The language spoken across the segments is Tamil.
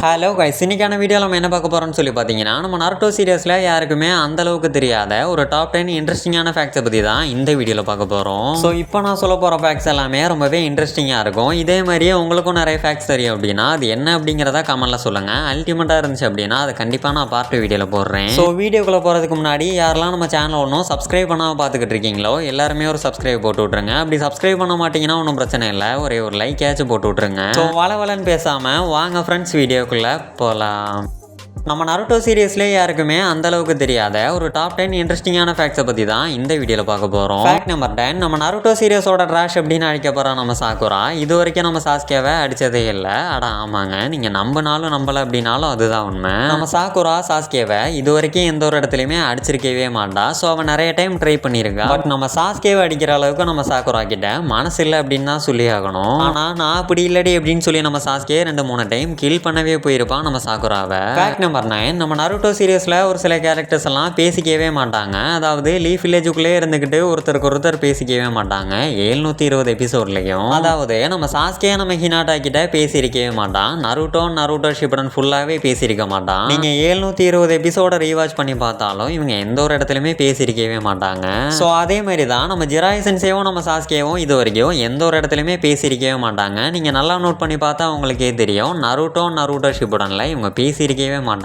ஹலோ கைஸ், இன்னைக்கான வீடியோவில் நம்ம என்ன பார்க்க போகிறோம்னு சொல்லி பார்த்தீங்கன்னா, நம்ம நருட்டோ சீரியஸில் யாருக்குமே அந்த அளவுக்கு தெரியாத ஒரு டாப் 10 இன்ட்ரெஸ்டிங்கான ஃபேக்ட்ஸை பற்றி தான் இந்த வீடியோவில் பார்க்க போகிறோம். ஸோ இப்போ நான் சொல்ல போகிற ஃபேக்ட்ஸ் எல்லாமே ரொம்பவே இன்ட்ரெஸ்டிங்காக இருக்கும். இதே மாதிரியே உங்களுக்கும் நிறைய ஃபேக்ட்ஸ் தெரியும் அப்படின்னா அது என்ன அப்படிங்கிறத கமெண்ட்டில் சொல்லுங்கள். அல்டிமேட்டாக இருந்துச்சு அப்படின்னா அது கண்டிப்பாக நான் பார்ட் வீடியோவில் போடுறேன். ஸோ வீடியோக்குள்ளே போகிறதுக்கு முன்னாடி யாரெல்லாம் நம்ம சேனல் ஒன்றும் சப்ஸ்கிரைப் பண்ணாமல் பார்த்துக்கிட்டு இருக்கீங்களோ எல்லாருமே ஒரு சப்ஸ்கிரைப் போட்டு விட்ருங்க. அப்படி சப்ஸ்கிரைப் பண்ண மாட்டீங்கன்னா ஒன்றும் பிரச்சனை இல்லை, ஒரே ஒரு லைக் ஏச்சும் போட்டு விட்ருங்க. ஸோ வளவலன்னு பேசாமல் வாங்க ஃப்ரெண்ட்ஸ் வீடியோக்குள்ளே போகலாம். நம்ம நருட்டோ சீரியஸ்லேயே யாருக்குமே அந்த அளவுக்கு தெரியாத ஒரு டாப் 10 இன்ட்ரெஸ்டிங்கான ஃபேக்ட்ஸை பற்றி தான் இந்த வீடியோவில் பார்க்க போகிறோம். ஃபேக்ட் நம்பர் 10, நம்ம நருட்டோ சீரியஸோட ட்ராஷ் அப்படின்னு அழைக்கப்படுற நம்ம சாக்குரா இது வரைக்கும் நம்ம சாஸ்கேவை அடித்ததே இல்லை. அடா ஆமாங்க, நீங்கள் நம்பினாலும் நம்பலை அப்படின்னாலும் அதுதான் உண்மை. நம்ம சாக்குரா சாஸ்கேவை இது வரைக்கும் எந்த ஒரு இடத்துலையுமே அடிச்சிருக்கவே மாட்டா. ஸோ அவன் நிறைய டைம் ட்ரை பண்ணியிருக்கா. பட் நம்ம சாஸ்கேவை அடிக்கிற அளவுக்கு நம்ம சாக்குரா கிட்ட மனசு இல்லை அப்படின்னு தான் சொல்லி ஆகணும். ஆனால் நான் அப்படி இல்லடி அப்படின்னு சொல்லி நம்ம சாஸ்கே 2-3 டைம் கில் பண்ணவே போயிருப்பான் நம்ம சாக்குராவை. ஃபேக்ட் நம்பர் 9, நம்ம நருட்டோ சீரியஸில் ஒரு சில கேரக்டர்ஸ் எல்லாம் பேசிக்கவே மாட்டாங்க. அதாவது லீஃப் வில்லேஜுக்குள்ளே இருந்துக்கிட்டு ஒருத்தருக்கு ஒருத்தர் பேசிக்கவே மாட்டாங்க 720 எபிசோட்லையும். அதாவது நம்ம சாஸ்கே நம்ம ஹினாட்டா கிட்ட பேசியிருக்கவே மாட்டான். நருட்டோ ஷிபுடன் ஃபுல்லாகவே பேசியிருக்க மாட்டான். நீங்கள் 720 எபிசோட ரீவாச் பண்ணி பார்த்தாலும் இவங்க எந்த ஒரு இடத்துலையுமே பேசியிருக்கவே மாட்டாங்க. ஸோ அதே மாதிரி தான் நம்ம ஜிராய் சென்சேவும் நம்ம சாஸ்கேவும் இது வரைக்கும் எந்த ஒரு இடத்துலையுமே பேசியிருக்கவே மாட்டாங்க. நீங்கள் நல்லா நோட் பண்ணி பார்த்தா உங்களுக்கே தெரியும் நருட்டோ ஷிபுடனில் இவங்க பேசியிருக்கவே மாட்டாங்க.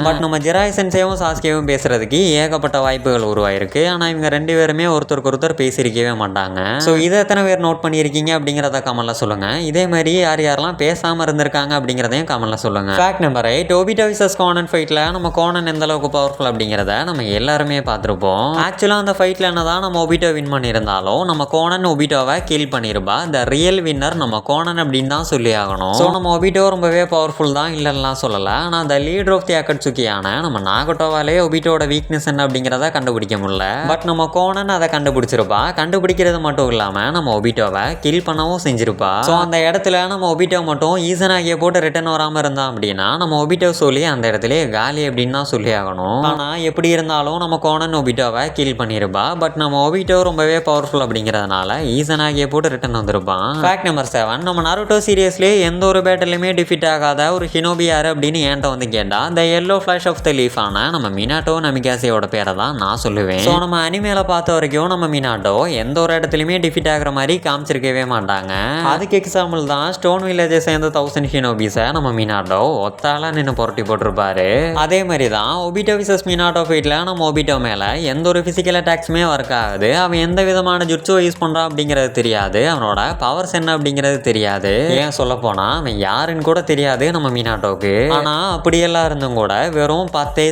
பட் நம்ம ஜிராய் சென்சேவும் சாஸ்கேவும் பேசுறதுக்கு ஏகப்பட்ட வாய்ப்புகள் உருவாயிருக்கு. ஆனால் இவங்க 2 பேருமே ஒருத்தருக்கு ஒருத்தர் பேசியிருக்கவே மாட்டாங்க. ஸோ இதை எத்தனை பேர் நோட் பண்ணியிருக்கீங்க அப்படிங்கிறத கமெண்ட்ல சொல்லுங்க. இதே மாதிரி யாரெல்லாம் பேசாமல் இருந்திருக்காங்க அப்படிங்கிறதையும் கமெண்ட்ல சொல்லுங்க. Fact number 8, Obito vs Konan ஃபைட்டில் நம்ம கோனன் எந்த அளவுக்கு பவர்ஃபுல் அப்படிங்கிறத நம்ம எல்லாருமே பார்த்துருப்போம். ஆக்சுவலாக அந்த ஃபைட்டில் என்னதான் நம்ம ஒபிட்டோ வின் பண்ணியிருந்தாலும் நம்ம கோனன் ஒபிட்டோவை கில் பண்ணியிருப்பா. த ரியல் வின்னர் நம்ம கோனன் அப்படின்னு தான் சொல்லி ஆகணும். ஸோ நம்ம ஒபிட்டோ ரொம்பவே பவர்ஃபுல் தான் இல்லைன்னா சொல்லலை. ஆனால் த லீடர் ஆஃப் தி அக்கட்சுகியான நம்ம நாகட்டோவாலே ஒபிட்டோட வீக்னஸ் என்ன அப்படிங்கிறத கண்டுபிடிக்க முடியல. பட் நம்ம கோனன் அதை கண்டுபிடிச்சிருப்பா. கண்டுபிடிக்கிறது மட்டும் இல்லாமல் நம்ம ஒபிட்டோவை கில் பண்ணவும் செஞ்சிருப்பா. ஸோ அந்த இடத்துல நம்ம ஒபிட்டோ மட்டும் ஈசனாகிய போட்டு ரிட்டர்ன் வராமல் இருந்தான் அப்படின்னா நம்ம ஒபிட்டோ சொல்லி அந்த இடத்துல காலி அப்படின்னு தான் சொல்லி ஆகணும். ஆனால் எப்படி இருந்தாலும் நம்ம கோனன் ஒபிட்டோவை கில் பண்ணியிருப்பா. பட் நம்ம ஒபிட்டோ ரொம்பவே பவர்ஃபுல் அப்படிங்கிறதுனால ஈசனாகிய போட்டு ரிட்டர்ன் வந்திருப்பான். ஃபேக்ட் நம்பர் 7, நம்ம நருட்டோ சீரியஸ்லேயே எந்த ஒரு பேட்டிலுமே டிஃபீட் ஆகாத ஒரு ஹினோபி யாரு அப்படின்னு என்கிட்ட வந்து கேட்டா the yellow flash of the leaf ஆன நம்ம மினாட்டோ நமிகாசையோட பேரை தான் நான் சொல்லுவேன். ஸோ நம்ம அனிமேல பார்த்த வரைக்கும் நம்ம மினாட்டோ எந்த ஒரு இடத்துலையுமே டிஃபீட் ஆகிற மாதிரி காமிச்சிருக்கவே மாட்டாங்க. அதுக்கு எக்ஸாம்பிள் தான் ஸ்டோன் வில்லேஜை சேர்ந்த 1000 ஹினோபிஸை நம்ம மினாட்டோ ஒத்தால நின்று புரட்டி போட்டிருப்பாரு. அதே மாதிரி தான் ஒபிட்டோ விசஸ் மினாட்டோ ஃபைட்டில் நம்ம ஒபிட்டோ மேலே எந்த ஒரு ஃபிசிக்கல் அட்டாக்ஸுமே ஒர்க் ஆகுது. அவன் எந்த விதமான ஜுட்ஸோ யூஸ் பண்ணுறான் அப்படிங்கிறது தெரியாது. அவனோட பவர்ஸ் என்ன அப்படிங்கிறது தெரியாது. ஏன் சொல்ல போனால் அவன் யாருன்னு கூட தெரியாது நம்ம மினாட்டோக்கு. ஆனால் அப்படியெல்லாம் இருந்தும் கூட வெறும் 10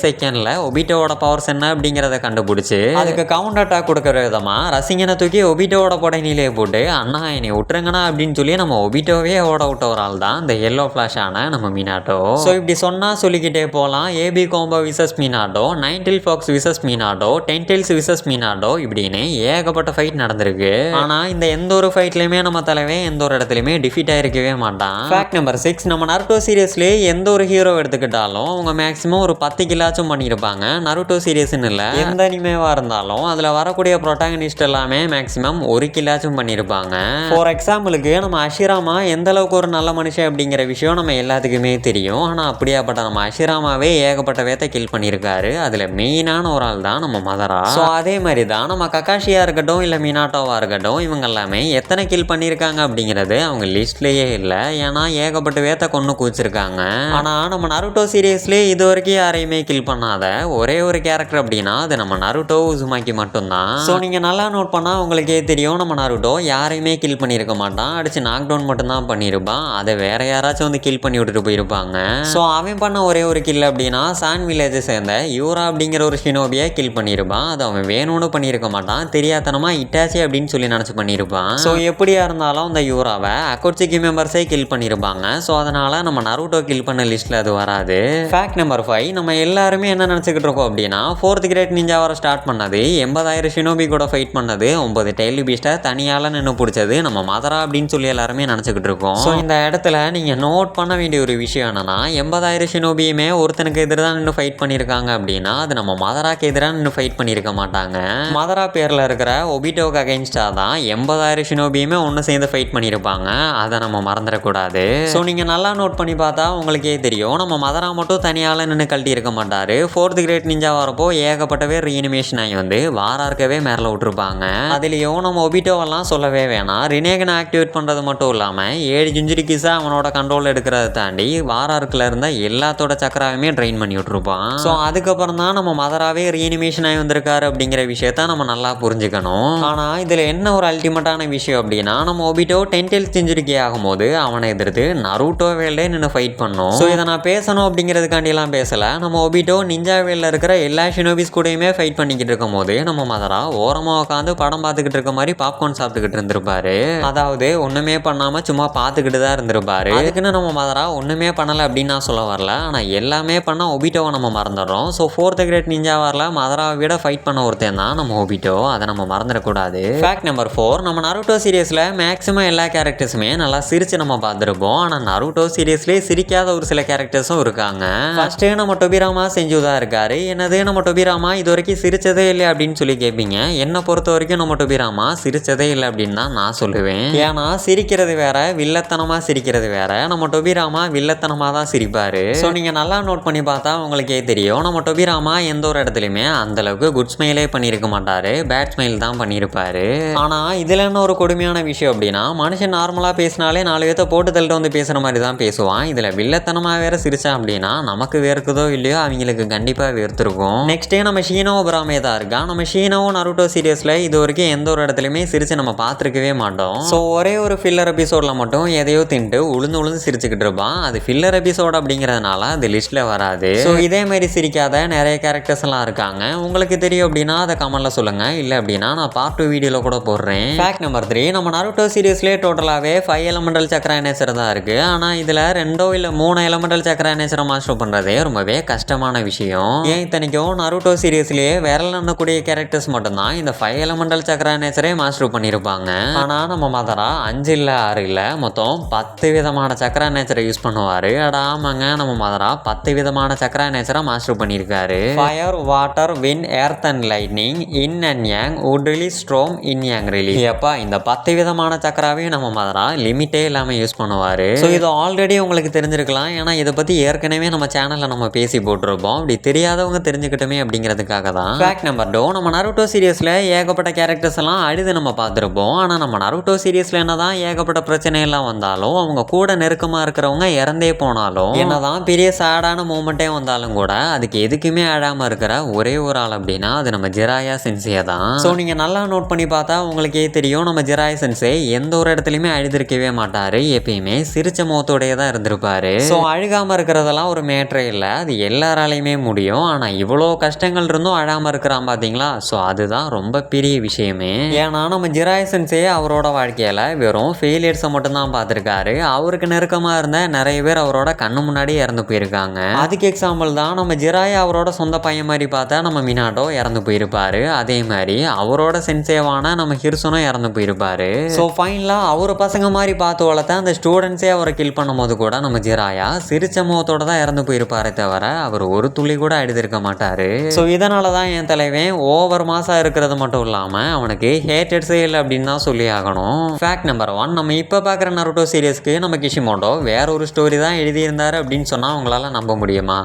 செகண்ட்ல ஒபிட்டோட பவர்ஸ் என்ன அப்படிங்கிறத கண்டுபிடிச்சு அதுக்கு கவுண்டர் அட்டாக் கொடுக்குற விதமா ரசிகனை தூக்கி ஒபிட்டோட புடனிலே போட்டு அண்ணா என்னை விட்டுருங்கண்ணா அப்படின்னு சொல்லி நம்ம ஒபிட்டோவே ஓட விட்ட ஒரு ஆள் தான் இந்த எல்லோ ஃபிளாஷ் ஆன நம்ம மினாட்டோ. ஸோ இப்படி சொன்னா சொல்லிக்கிட்டே போகலாம். AB combo versus Minato, 9 tail fox versus Minato, 10 tails versus Minato இப்படின்னு ஏகப்பட்ட ஃபைட் நடந்திருக்கு. ஆனா இந்த எந்த ஒரு ஃபைட்லயுமே நம்ம தலைவன் எந்த ஒரு இடத்துலயுமே டிஃபீட் ஆயிருக்கவே மாட்டான். ஃபேக்ட் நம்பர் 6, நம்ம நருட்டோ சீரியஸ்லேயே எந்த ஒரு ஹீரோ எடுத்துக்கிட்டாலும் அவங்க மேக்ஸிமம் ஒரு 10 கில்லாச்சும் பண்ணியிருப்பாங்க. நருட்டோ சீரியஸ்ன்னு இல்லை, எந்த அனிமேவாக இருந்தாலும் அதில் வரக்கூடிய ப்ரொட்டாகனிஸ்ட் எல்லாமே மேக்ஸிமம் 1 கில்லாச்சும் பண்ணியிருப்பாங்க. ஃபார் எக்ஸாம்பிளுக்கு நம்ம அஷிராமா எந்த அளவுக்கு ஒரு நல்ல மனுஷன் அப்படிங்கிற விஷயம் நம்ம எல்லாத்துக்குமே தெரியும். ஆனால் அப்படியாப்பட்ட நம்ம அஷிராமாவே ஏகப்பட்ட வேத்தை கில் பண்ணியிருக்காரு. அதில் மெயினான ஒரு ஆள் தான் நம்ம மதரா. ஸோ அதே மாதிரி தான் நம்ம ககாஷியாக இருக்கட்டும் இல்லை மினாட்டோவாக இருக்கட்டும் இவங்க எல்லாமே எத்தனை கில் பண்ணியிருக்காங்க அப்படிங்கிறது அவங்க லிஸ்ட்லேயே இல்லை. ஏன்னா ஏகப்பட்ட வேத்தை கொண்டு கூச்சிருக்காங்க. ஆனால் நம்ம நருட்டோ சீரியஸ்லேயே இது வரைக்கும் யாரையுமே கில் பண்ணாத ஒரே ஒரு கேரக்டர் அப்படின்னா அது நம்ம நருட்டோ உசுமாக்கி மட்டும்தான். ஸோ நீங்கள் நல்லா நோட் பண்ணால் உங்களுக்கே தெரியும் நம்ம நருட்டோ யாரையுமே கில் பண்ணியிருக்க மாட்டான். அடிச்சு நாக் டவுன் மட்டும்தான் பண்ணியிருப்பான். அதை வேற யாராச்சும் வந்து கில் பண்ணி விட்டுட்டு போயிருப்பாங்க. ஸோ அவன் பண்ண ஒரே ஒரு கில் அப்படின்னா சான் வில்லேஜை சேர்ந்த யூரா அப்படிங்கிற ஒரு ஷினோபியை கில் பண்ணியிருப்பான். அது அவன் வேணும்னு பண்ணியிருக்க மாட்டான், தெரியாதனமா இட்டாச்சி அப்படின்னு சொல்லி நினச்சி பண்ணியிருப்பான். ஸோ எப்படியா இருந்தாலும் அந்த யூராவை அக்கோட்சிக்கு மெம்பர்ஸே கில் பண்ணியிருப்பாங்க. ஸோ அதனால நம்ம நருட்டோ நருட்டோ கில் பண்ண லிஸ்ட்டில் அது வராது. ஃபேக்ட் நம்பர் 5, நம்ம எல்லாருமே என்ன நினச்சிக்கிட்டு இருக்கோம் அப்படின்னா 4th கிரேட் நிஞ்சா வர ஸ்டார்ட் பண்ணது, 80,000 ஷினோபி கூட ஃபைட் பண்ணது, 9 டெய்லி பீஸ்ட்டை தனியால் நின்று பிடிச்சது நம்ம மதரா அப்படின்னு சொல்லி எல்லாருமே நினச்சிக்கிட்டு இருக்கோம். ஸோ இந்த இடத்துல நீங்கள் நோட் பண்ண வேண்டிய ஒரு விஷயம் என்னன்னா 80,000 ஷினோபியுமே ஒருத்தனுக்கு எதிராக தான் நின்று ஃபைட் பண்ணியிருக்காங்க அப்படின்னா அது நம்ம மதராக்கு எதிராக நின்று ஃபைட் பண்ணியிருக்க மாட்டாங்க. மதரா பேரில் இருக்கிற ஒபிட்டோக்கு அகைன்ஸ்டாக தான் 80,000 ஷினோபியுமே ஒன்று சேர்ந்து ஃபைட் பண்ணியிருப்பாங்க. அதை நம்ம மறந்துடக்கூடாது. ஸோ நீங்கள் நல்லா நோட் பண்ணி பார்த்தா உங்களுக்கே தெரியும், நம்ம மதரா மட்டும் தனியால் நின்று கழட்டி இருக்க மாட்டார். 4th கிரேட் நிஞ்சா வரப்போ ஏகப்பட்டவே ரீனிமேஷன் ஆகி வந்து வாரார்க்கவே மேலே விட்டுருப்பாங்க. அதுலேயும் நம்ம ஒபிட்டோவெல்லாம் சொல்லவே வேணாம். ரினேகனை ஆக்டிவேட் பண்ணுறது மட்டும் இல்லாமல் 7 ஜுஞ்சுரிக்கிஸை அவனோட கண்ட்ரோல் எடுக்கிறத தாண்டி வாரார்க்கில் இருந்த எல்லாத்தோட சக்கராவையுமே ட்ரெயின் பண்ணி விட்டுருப்பான். ஸோ அதுக்கப்புறம் தான் நம்ம மதராவே ரீனிமேஷன் ஆகி வந்திருக்காரு அப்படிங்கிற விஷயத்த நம்ம நல்லா புரிஞ்சுக்கணும். ஆனால் இதில் என்ன ஒரு அல்டிமேட்டான விஷயம் அப்படின்னா நம்ம ஒபிட்டோ 10th செஞ்சுரிக்கே ஆகும்போது அவனை எதிர்த்து நருட்டோ வேல்டே நின்று ஃபைட் பண்ணோம். ஸோ இதை நான் பேசணும் அப்படிங்கிறதுக்காண்டியெல்லாம் பேசலை. நம்ம ஒபிட்டோ நிஞ்சா வேலில் இருக்கிற எல்லா ஷினோபிஸ் கூடயுமே ஃபைட் பண்ணிக்கிட்டு இருக்கும் போது நம்ம மதரா ஓரமாக உட்காந்து படம் பார்த்துக்கிட்டு இருக்க மாதிரி பாப்கார்ன் சாப்பிட்டுக்கிட்டு இருந்திருப்பாரு. அதாவது ஒன்றுமே பண்ணாமல் சும்மா பார்த்துக்கிட்டு தான் இருந்திருப்பாரு. அதுக்குன்னு நம்ம மதரா ஒன்றுமே பண்ணலை அப்படின்னு நான் சொல்ல வரல. ஆனால் எல்லாமே பண்ண ஒபிட்டோவை நம்ம மறந்துடுறோம். ஸோ 4th கிரேட் நிஞ்சா வரல மதராவை விட ஃபைட் பண்ண ஒருத்தன் தான் நம்ம ஒபிட்டோ. அதை நம்ம மறந்துடக்கூடாது. ஃபேக்ட் நம்பர் 4, நம்ம நருட்டோ சீரியஸில் மேக்ஸிமம் எல்லா கேரக்டர்ஸுமே நல்லா சிரிச்சு நம்ம பார்த்துருப்போம். ஆனால் நருட்டோ சீரியஸ்லேயே சிரிக்காத ஒரு சில கேரக்டர்ஸும் இருக்காங்க. ஃபர்ஸ்ட்டு நம்ம டொபிராமா செஞ்சுதான் இருக்காரு. என்னது நம்ம டொபிராமா இது வரைக்கும் சிரிச்சதே இல்லை அப்படின்னு சொல்லி கேட்பீங்க. என்னை பொறுத்த வரைக்கும் நம்ம டொபிராமா சிரிச்சதே இல்லை அப்படின்னு தான் நான் சொல்லுவேன். ஏன்னா சிரிக்கிறது வேற, வில்லத்தனமாக சிரிக்கிறது வேற. நம்ம டொபிராமா வில்லத்தனமாக தான் சிரிப்பாரு. ஸோ நீங்கள் நல்லா நோட் பண்ணி பார்த்தா உங்களுக்கே தெரியும், நம்ம டொபிராமா எந்த ஒரு இடத்துலையுமே அந்தளவுக்கு குட் ஸ்மைலே பண்ணியிருக்க மாட்டார், பேட் ஸ்மைல் தான் பண்ணியிருப்பாரு. ஆனால் இதில் என்ன ஒரு கொடுமையான விஷயம் அப்படின்னா மனுஷன் நார்மலாக பேசினாலே 4 பேர்த்த போட்டு தள்ளிட்டு வந்து பேசுகிற மாதிரி தான் பேசுவான். இதில் வில்லத்தனமாக வேற சிரிச்சா அப்படின்னா நமக்கு வேர்க்குதோ இல்லையோ அவங்களுக்கு கண்டிப்பாக வேர்த்திருக்கும். நெக்ஸ்ட்டே நம்ம ஷீனோ பிராமே தான் இருக்கா. நம்ம ஷீனோவும் நருட்டோ சீரியஸில் இது வரைக்கும் எந்த ஒரு இடத்துலையுமே சிரிச்சு நம்ம பார்த்துருக்கவே மாட்டோம். ஸோ ஒரே ஒரு ஃபில்லர் எபிசோடில் மட்டும் எதையோ தின்ட்டு உளுந்து சிரிச்சுக்கிட்டு இருப்பான். அது ஃபில்லர் எபிசோட் அப்படிங்கிறதுனால அது லிஸ்ட்டில் வராது. ஸோ இதே மாதிரி சிரிக்காத நிறைய கேரக்டர்ஸ் எல்லாம் இருக்காங்க. உங்களுக்கு தெரியும் அப்படின்னா அதை கமெண்ட்டில் சொல்லுங்கள். இல்லை அப்படின்னா நான் பார்ட் 2 வீடியோவில் கூட போடுறேன். ஃபேக்ட் நம்பர் 3, நம்ம நருட்டோ சீரியஸ்லேயே டோட்டலாகவே 5 எலமெண்டல் சக்கரா நேச்சர் தான் இருக்குது. ஆனால் இதில் 2 இல்லை 3 எலமெண்டல் சக்கரா நேச்சரை மாஸ்டர் பண்ணுறதே ரொம்பவே கஷ்டமான விஷயம். ஏன் இத்தனைக்கும் நருட்டோ சீரியஸ்லேயே விரல் எண்ணக்கூடிய கேரக்டர்ஸ் மட்டும்தான் இந்த 5 எலமெண்டல் சக்கரா நேச்சரே மாஸ்டர் பண்ணியிருப்பாங்க. ஆனால் நம்ம மதரா 5 இல்லை 6 இல்லை மொத்தம் 10 விதமான சக்கரா நேச்சரை யூஸ் பண்ணுவார். ஆமாங்க, நம்ம மதரா 10 விதமான சக்கரா நேச்சரை மாஸ்டர் பண்ணியிருக்காரு. Fire, water, wind, earth and lightning, yin and yang, wood release, storm, yin yang release. எப்பா இந்த 10 விதமான சக்கராவையும் நம்ம மதரா லிமிட்டே இல்லாமல் யூஸ் பண்ணுவார். ஸோ இது ஆல்ரெடி உங்களுக்கு தெரிஞ்சிருக்கலாம். ஏன்னா இதை பற்றி ஏற்கனவே நம்ம சேனலில் நம்ம பேசி போட்டிருப்போம். அப்படி தெரியாதவங்க தெரிஞ்சுக்கிட்டுமே அப்படிங்கிறதுக்காக தான். ஃபேக்ட் நம்பர் 2, நம்ம நருட்டோ சீரியஸில் ஏகப்பட்ட கேரக்டர்ஸ் எல்லாம் அழுது நம்ம பார்த்துருப்போம். ஆனால் நம்ம நருட்டோ சீரியஸில் என்னதான் ஏகப்பட்ட பிரச்சனை எல்லாம் வந்தாலும் அவங்க கூட நெருக்கமாக இருக்கிறவங்க இறந்தே போனாலும் என்னதான் பெரிய சேடான மூமெண்ட்டே வந்தாலும் கூட அதுக்கு எதுக்குமே அழாமல் இருக்கிற ஒரே ஒரு ஆள் அப்படின்னா அது நம்ம ஜிராயா சென்சே தான். ஸோ நீங்கள் நல்லா நோட் பண்ணி பார்த்தா உங்களுக்கே தெரியும், நம்ம ஜிராயா சென்சே எந்த ஒரு இடத்துலையுமே அழுதுருக்கவே மாட்டார். எப்பயுமே சிரிச்ச முகத்தோடையே தான் இருந்திருப்பாரு. ஸோ அழுகாமல் இருக்கிறதெல்லாம் ஒரு மேட்ரே இல்லை, அது எல்லாராலையுமே முடியும். ஆனால் இவ்வளோ கஷ்டங்கள் இருந்தும் அழாமல் இருக்கிறான் பார்த்தீங்களா. ஸோ அதுதான் ரொம்ப பெரிய விஷயமே. ஏன்னா நம்ம ஜிராயா சென்சே அவரோட வாழ்க்கையில் வெறும் ஃபெயிலியர்ஸை மட்டும்தான் பார்த்துருக்காரு. அவருக்கு நெருக்கமாக இருந்த நிறைய பேர் அவரோட கண்ணு முன்னாடி இறந்து போயிருக்காங்க. அதுக்கு எக்ஸாம்பிள் தான் நம்ம ஜிராயா அவரோட சொந்த பையன் மாதிரி பார்த்தா நம்ம மினாட்டோ இறந்து போயிருப்பாரு. அதே மாதிரி அவரோட சென்சேவான நம்ம ஹிர்சுனும் இறந்து போயிருப்பாரு. ஸோ ஃபைனலாக அவர் பசங்க மாதிரி பார்த்து வளர்த்த அந்த ஸ்டூடெண்ட்ஸே அவரை கில் பண்ணும் போது கூட நம்ம ஜிராயா சிரிச்ச முகத்தோட தான் இறந்து போயிருப்பாரே தவிர அவர் ஒரு துளி கூட அழுதிருக்க மாட்டாரு. ஸோ இதனால தான் என் தலைவன் ஓவர் மாசா இருக்கிறது மட்டும் இல்லாமல் அவனுக்கு ஹேட்டட்ஸே இல்லை அப்படின்னு தான் சொல்லி ஆகணும். ஃபேக்ட் நம்பர் 1, நம்ம இப்போ பார்க்குற நருட்டோ சீரியஸ்க்கு நம்ம கிஷிமோட்டோ வேற ஒரு ஸ்டோரி தான் எழுதியிருந்தாரு அப்படின்னு சொன்னால் உங்களால் நம்ப முடியுமா?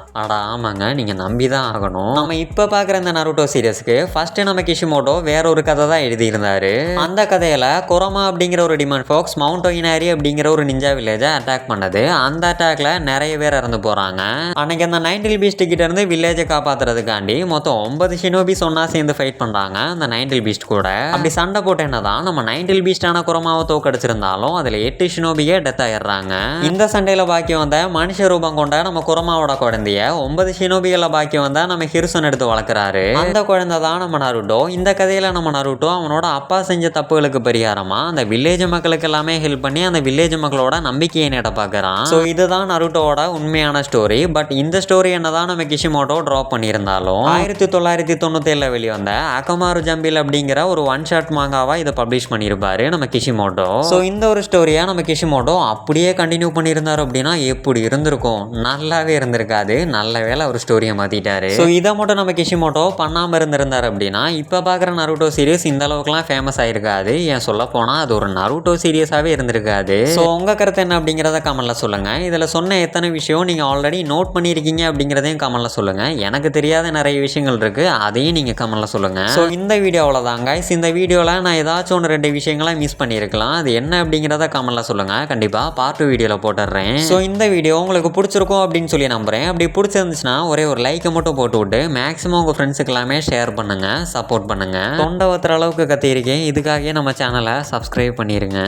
ஆமாங்க, நீங்கள் நம்பி தான் ஆகணும். நம்ம இப்போ பார்க்குற இந்த நருட்டோ சீரியஸ்க்கு ஃபர்ஸ்ட் நம்ம கிஷிமோட்டோ வேற ஒரு கதை தான் எழுதியிருந்தாரு. அந்த கதையில் குரோமா அப்படிங்கிற ஒரு டிமாண்ட் ஃபாக்ஸ் மவுண்ட் ஒயினாரி அப்படிங்கிற ஒரு நிஞ்சா வில்லேஜை அட்டாக் பண்ணது. அந்த அட்டாக்ல நிறைய பேர் இறந்து போகிறாங்க. அன்னைக்கு அந்த 9 பீஸ்ட் கிட்ட இருந்து வில்லேஜை காப்பாற்றுறதுக்காண்டி மொத்தம் 9 ஷினோபிஸ் ஒன்றா சேர்ந்து ஃபைட் பண்ணுறாங்க அந்த 9 பீஸ்ட் கூட. அப்படி சண்டை போட்டு என்னதான் நம்ம 9 பீஸ்டான குரோமாவை தோக்கடிச்சிருந்தாலும் அதில் 8 ஷினோபியே டெத் ஆயிடுறாங்க. இந்த சண்டையில் பாக்கி வந்த மனுஷ ரூபம் கொண்ட நம்ம குரோமாவோட குழந்தைய 9 ஷினோபிகளை பாக்கி வந்தா நம்ம ஹிர்சுன் எடுத்து வளர்க்குறாரு. அந்த குழந்தை தான் நம்ம நருட்டோ. இந்த கதையில் நம்ம நருட்டோ அவனோட அப்பா செஞ்ச தப்புகளுக்கு பரிகாரமா அந்த வில்லேஜ் மக்களுக்கு எல்லாமே ஹெல்ப் பண்ணி அந்த வில்லேஜ் மக்களோட நம்பிக்கையை நேட பார்க்குறான். ஸோ இதுதான் நருட்டோவோட உண்மையான ஸ்டோரி. பட் இந்த ஸ்டோரி என்னதான் நம்ம கிஷிமோட்டோ ட்ராப் பண்ணியிருந்தாலும் 1997 வெளிவந்த அகமாரு ஜம்பில் அப்படிங்கிற ஒரு ஒன் ஷாட் மாங்காவா இதை பப்ளிஷ் பண்ணியிருப்பாரு நம்ம கிஷிமோட்டோ. ஸோ இந்த ஒரு ஸ்டோரியை நம்ம கிஷிமோட்டோ அப்படியே கண்டினியூ பண்ணியிருந்தார் அப்படின்னா எப்படி இருந்திருக்கும்? நல்லாவே இருந்திருக்காது. நல்ல வேளை ஒரு ஸ்டோரியை மாற்றிட்டாரு. ஸோ இதை மட்டும் நம்ம கிஷிமோட்டோ பண்ணாமல் இருந்திருந்தார் அப்படின்னா இப்போ பார்க்குற நருட்டோ சீரிஸ் இந்த அளவுக்குலாம் ஃபேமஸ் ஆகிருக்காது. ஏன் சொல்ல போனால் அது ஒரு நருட்டோ சீரியஸாகவே இருந்திருக்காது. ஸோ உங்கள் கருத்து என்ன அப்படிங்கிறத கமெண்ட்டில் சொல்லுங்கள். இதில் சொன்ன எத்தனை விஷயம் நீங்கள் ஆல்ரெடி நோட் பண்ணியிருக்கீங்க அப்படிங்கிறதையும் கமெண்ட்டில் சொல்லுங்கள். எனக்கு தெரியாத நிறைய விஷயங்கள் இருக்குது, அதையும் நீங்கள் கமெண்ட்டில் சொல்லுங்கள். ஸோ இந்த வீடியோவில் தான் கைஸ், இந்த வீடியோவில் நான் ஏதாச்சும் ஒன்று 2 விஷயங்களை மிஸ் பண்ணியிருக்கலாம். அது என்ன அப்படிங்கிறத கமெண்ட்டில் சொல்லுங்கள். கண்டிப்பாக பார்ட் 2 வீடியோவில் போட்டுடுறேன். ஸோ இந்த வீடியோ உங்களுக்கு பிடிச்சிருக்கும் அப்படின்னு சொல்லி நம்புகிறேன். அப்படி பிடிச்சிருந்துச்சுன்னா ஒரே ஒரு லைக்கை மட்டும் போட்டு விட்டு மேக்ஸிமம் உங்கள் ஃப்ரெண்ட்ஸுக்கு எல்லாமே ஷேர் பண்ணுங்கள், சப்போர்ட் பண்ணுங்கள். தொண்டை வத்துற அளவுக்கு கத்தியிருக்கேன், இதுக்காகவே நம்ம சேனலை சப்ஸ்கிரைப் பண்ணிடுங்க.